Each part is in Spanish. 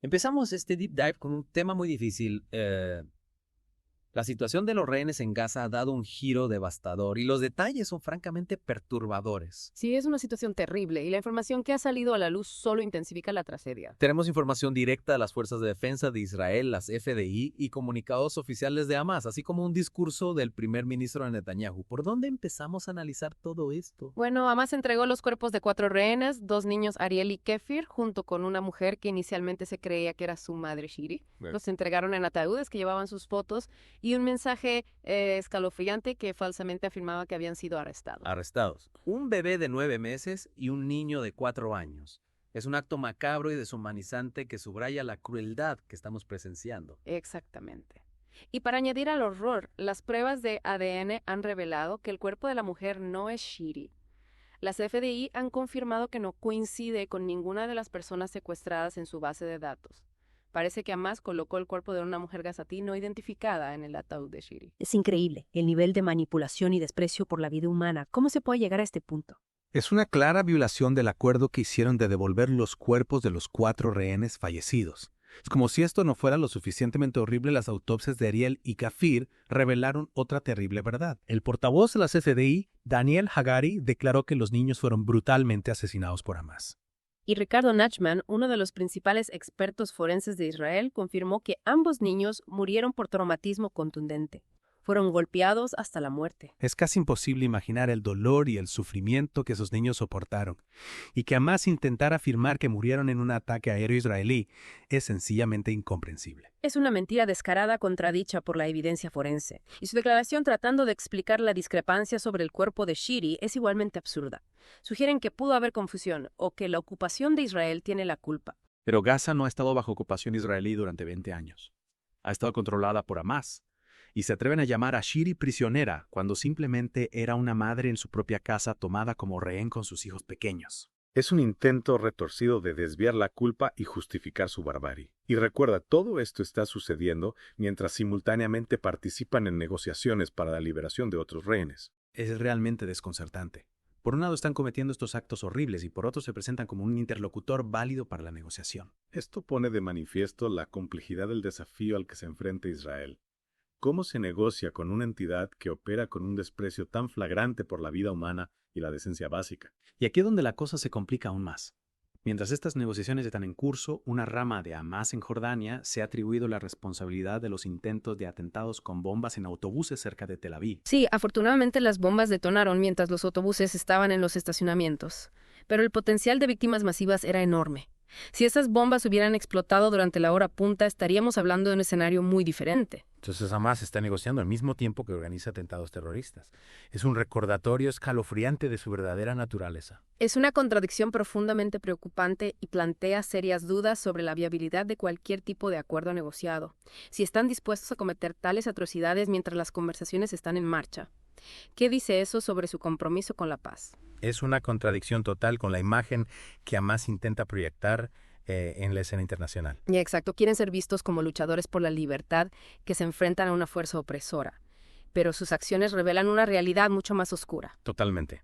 Empezamos este deep dive con un tema muy difícil. La situación de los rehenes en Gaza ha dado un giro devastador y los detalles son francamente perturbadores. Sí, es una situación terrible y la información que ha salido a la luz solo intensifica la tragedia. Tenemos información directa de las Fuerzas de Defensa de Israel, las FDI y comunicados oficiales de Hamas, así como un discurso del primer ministro de Netanyahu. ¿Por dónde empezamos a analizar todo esto? Bueno, Hamas entregó los cuerpos de 4 rehenes, 2 niños Ariel y Kefir, junto con una mujer que inicialmente se creía que era su madre Shiri. Los entregaron en ataúdes que llevaban sus fotos y un mensaje escalofriante que falsamente afirmaba que habían sido Arrestados. Un bebé de 9 meses y un niño de 4 años. Es un acto macabro y deshumanizante que subraya la crueldad que estamos presenciando. Exactamente. Y para añadir al horror, las pruebas de ADN han revelado que el cuerpo de la mujer no es Shiri. Las FDI han confirmado que no coincide con ninguna de las personas secuestradas en su base de datos. Parece que Hamas colocó el cuerpo de una mujer gazatí no identificada en el ataúd de Shiri. Es increíble el nivel de manipulación y desprecio por la vida humana. ¿Cómo se puede llegar a este punto? Es una clara violación del acuerdo que hicieron de devolver los cuerpos de los 4 rehenes fallecidos. Es como si esto no fuera lo suficientemente horrible, las autopsias de Ariel y Kafir revelaron otra terrible verdad. El portavoz de las FDI, Daniel Hagari, declaró que los niños fueron brutalmente asesinados por Hamas. Y Ricardo Nachman, uno de los principales expertos forenses de Israel, confirmó que ambos niños murieron por traumatismo contundente. Fueron golpeados hasta la muerte. Es casi imposible imaginar el dolor y el sufrimiento que esos niños soportaron, y que Hamas intentara afirmar que murieron en un ataque aéreo israelí es sencillamente incomprensible. Es una mentira descarada contradicha por la evidencia forense, y su declaración tratando de explicar la discrepancia sobre el cuerpo de Shiri es igualmente absurda. Sugieren que pudo haber confusión o que la ocupación de Israel tiene la culpa. Pero Gaza no ha estado bajo ocupación israelí durante 20 años. Ha estado controlada por Hamas. Y se atreven a llamar a Shiri prisionera cuando simplemente era una madre en su propia casa tomada como rehén con sus hijos pequeños. Es un intento retorcido de desviar la culpa y justificar su barbarie. Y recuerda, todo esto está sucediendo mientras simultáneamente participan en negociaciones para la liberación de otros rehenes. Es realmente desconcertante. Por un lado están cometiendo estos actos horribles y por otro se presentan como un interlocutor válido para la negociación. Esto pone de manifiesto la complejidad del desafío al que se enfrenta Israel. ¿Cómo se negocia con una entidad que opera con un desprecio tan flagrante por la vida humana y la decencia básica? Y aquí es donde la cosa se complica aún más. Mientras estas negociaciones están en curso, una rama de Hamas en Jordania se ha atribuido la responsabilidad de los intentos de atentados con bombas en autobuses cerca de Tel Aviv. Sí, afortunadamente las bombas detonaron mientras los autobuses estaban en los estacionamientos, pero el potencial de víctimas masivas era enorme. Si esas bombas hubieran explotado durante la hora punta, estaríamos hablando de un escenario muy diferente. Entonces Hamas está negociando al mismo tiempo que organiza atentados terroristas. Es un recordatorio escalofriante de su verdadera naturaleza. Es una contradicción profundamente preocupante y plantea serias dudas sobre la viabilidad de cualquier tipo de acuerdo negociado, si están dispuestos a cometer tales atrocidades mientras las conversaciones están en marcha. ¿Qué dice eso sobre su compromiso con la paz? Es una contradicción total con la imagen que Hamas intenta proyectar en la escena internacional. Exacto, quieren ser vistos como luchadores por la libertad que se enfrentan a una fuerza opresora, pero sus acciones revelan una realidad mucho más oscura. Totalmente.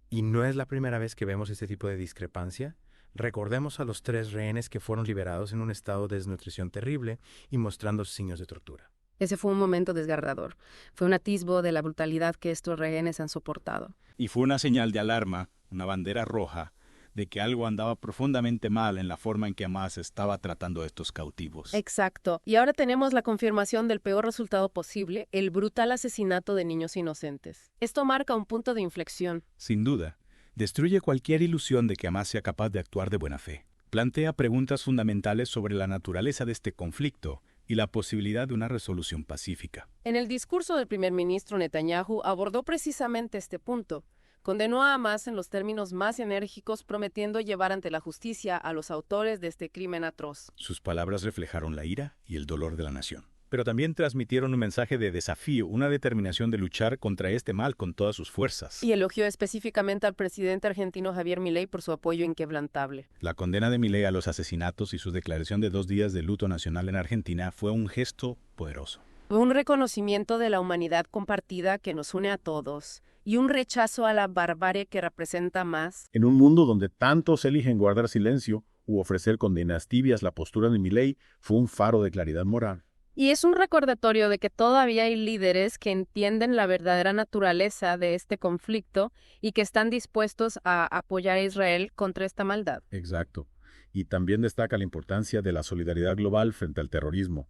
Y no es la primera vez que vemos este tipo de discrepancia. Recordemos a los 3 rehenes que fueron liberados en un estado de desnutrición terrible y mostrando signos de tortura. Ese fue un momento desgarrador. Fue un atisbo de la brutalidad que estos rehenes han soportado. Y fue una señal de alarma, una bandera roja, de que algo andaba profundamente mal en la forma en que Hamas estaba tratando a estos cautivos. Exacto. Y ahora tenemos la confirmación del peor resultado posible, el brutal asesinato de niños inocentes. Esto marca un punto de inflexión. Sin duda, destruye cualquier ilusión de que Hamas sea capaz de actuar de buena fe. Plantea preguntas fundamentales sobre la naturaleza de este conflicto y la posibilidad de una resolución pacífica. En el discurso del primer ministro Netanyahu abordó precisamente este punto. Condenó a Hamas en los términos más enérgicos, prometiendo llevar ante la justicia a los autores de este crimen atroz. Sus palabras reflejaron la ira y el dolor de la nación. Pero también transmitieron un mensaje de desafío, una determinación de luchar contra este mal con todas sus fuerzas. Y elogió específicamente al presidente argentino Javier Milei por su apoyo inquebrantable. La condena de Milei a los asesinatos y su declaración de 2 días de luto nacional en Argentina fue un gesto poderoso. Un reconocimiento de la humanidad compartida que nos une a todos y un rechazo a la barbarie que representa más. En un mundo donde tantos eligen guardar silencio, u ofrecer condenas tibias, la postura de Milei fue un faro de claridad moral. Y es un recordatorio de que todavía hay líderes que entienden la verdadera naturaleza de este conflicto y que están dispuestos a apoyar a Israel contra esta maldad. Exacto. Y también destaca la importancia de la solidaridad global frente al terrorismo.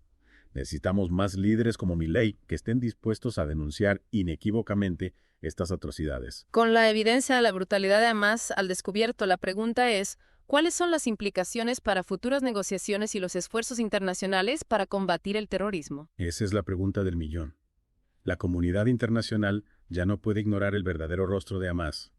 Necesitamos más líderes como Milei que estén dispuestos a denunciar inequívocamente estas atrocidades. Con la evidencia de la brutalidad de Hamas al descubierto, la pregunta es, ¿cuáles son las implicaciones para futuras negociaciones y los esfuerzos internacionales para combatir el terrorismo? Esa es la pregunta del millón. La comunidad internacional ya no puede ignorar el verdadero rostro de Hamas.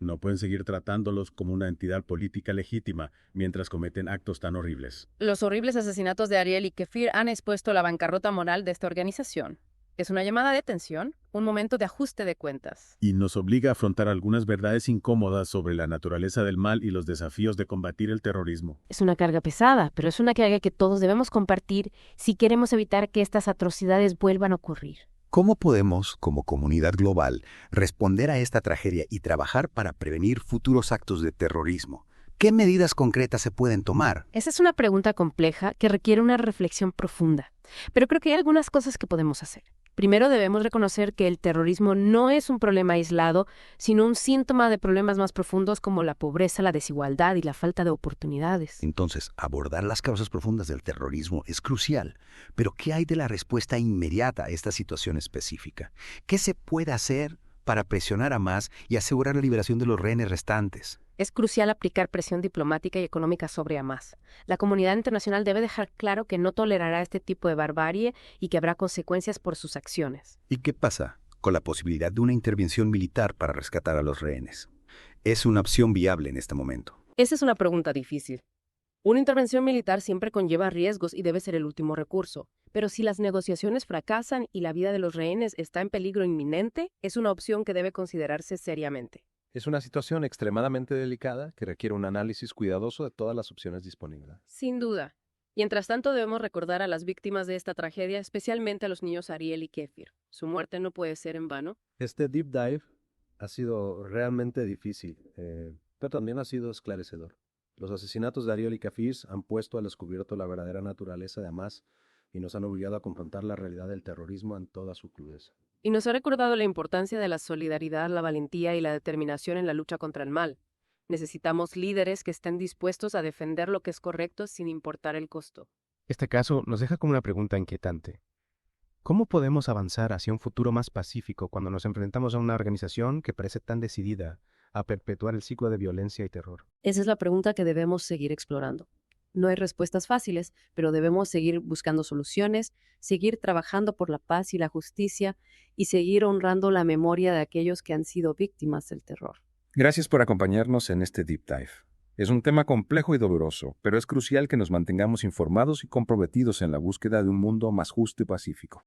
No pueden seguir tratándolos como una entidad política legítima mientras cometen actos tan horribles. Los horribles asesinatos de Ariel y Kefir han expuesto la bancarrota moral de esta organización. Es una llamada de atención, un momento de ajuste de cuentas. Y nos obliga a afrontar algunas verdades incómodas sobre la naturaleza del mal y los desafíos de combatir el terrorismo. Es una carga pesada, pero es una carga que todos debemos compartir si queremos evitar que estas atrocidades vuelvan a ocurrir. ¿Cómo podemos, como comunidad global, responder a esta tragedia y trabajar para prevenir futuros actos de terrorismo? ¿Qué medidas concretas se pueden tomar? Esa es una pregunta compleja que requiere una reflexión profunda, pero creo que hay algunas cosas que podemos hacer. Primero, debemos reconocer que el terrorismo no es un problema aislado, sino un síntoma de problemas más profundos como la pobreza, la desigualdad y la falta de oportunidades. Entonces, abordar las causas profundas del terrorismo es crucial. Pero, ¿qué hay de la respuesta inmediata a esta situación específica? ¿Qué se puede hacer para presionar a Hamas y asegurar la liberación de los rehenes restantes? Es crucial aplicar presión diplomática y económica sobre Hamas. La comunidad internacional debe dejar claro que no tolerará este tipo de barbarie y que habrá consecuencias por sus acciones. ¿Y qué pasa con la posibilidad de una intervención militar para rescatar a los rehenes? ¿Es una opción viable en este momento? Esa es una pregunta difícil. Una intervención militar siempre conlleva riesgos y debe ser el último recurso. Pero si las negociaciones fracasan y la vida de los rehenes está en peligro inminente, es una opción que debe considerarse seriamente. Es una situación extremadamente delicada que requiere un análisis cuidadoso de todas las opciones disponibles. Sin duda. Mientras tanto, debemos recordar a las víctimas de esta tragedia, especialmente a los niños Ariel y Kefir. Su muerte no puede ser en vano. Este deep dive ha sido realmente difícil, pero también ha sido esclarecedor. Los asesinatos de Ariel y Kefir han puesto al descubierto la verdadera naturaleza de Hamas y nos han obligado a confrontar la realidad del terrorismo en toda su crudeza. Y nos ha recordado la importancia de la solidaridad, la valentía y la determinación en la lucha contra el mal. Necesitamos líderes que estén dispuestos a defender lo que es correcto sin importar el costo. Este caso nos deja como una pregunta inquietante. ¿Cómo podemos avanzar hacia un futuro más pacífico cuando nos enfrentamos a una organización que parece tan decidida a perpetuar el ciclo de violencia y terror? Esa es la pregunta que debemos seguir explorando. No hay respuestas fáciles, pero debemos seguir buscando soluciones, seguir trabajando por la paz y la justicia y seguir honrando la memoria de aquellos que han sido víctimas del terror. Gracias por acompañarnos en este Deep Dive. Es un tema complejo y doloroso, pero es crucial que nos mantengamos informados y comprometidos en la búsqueda de un mundo más justo y pacífico.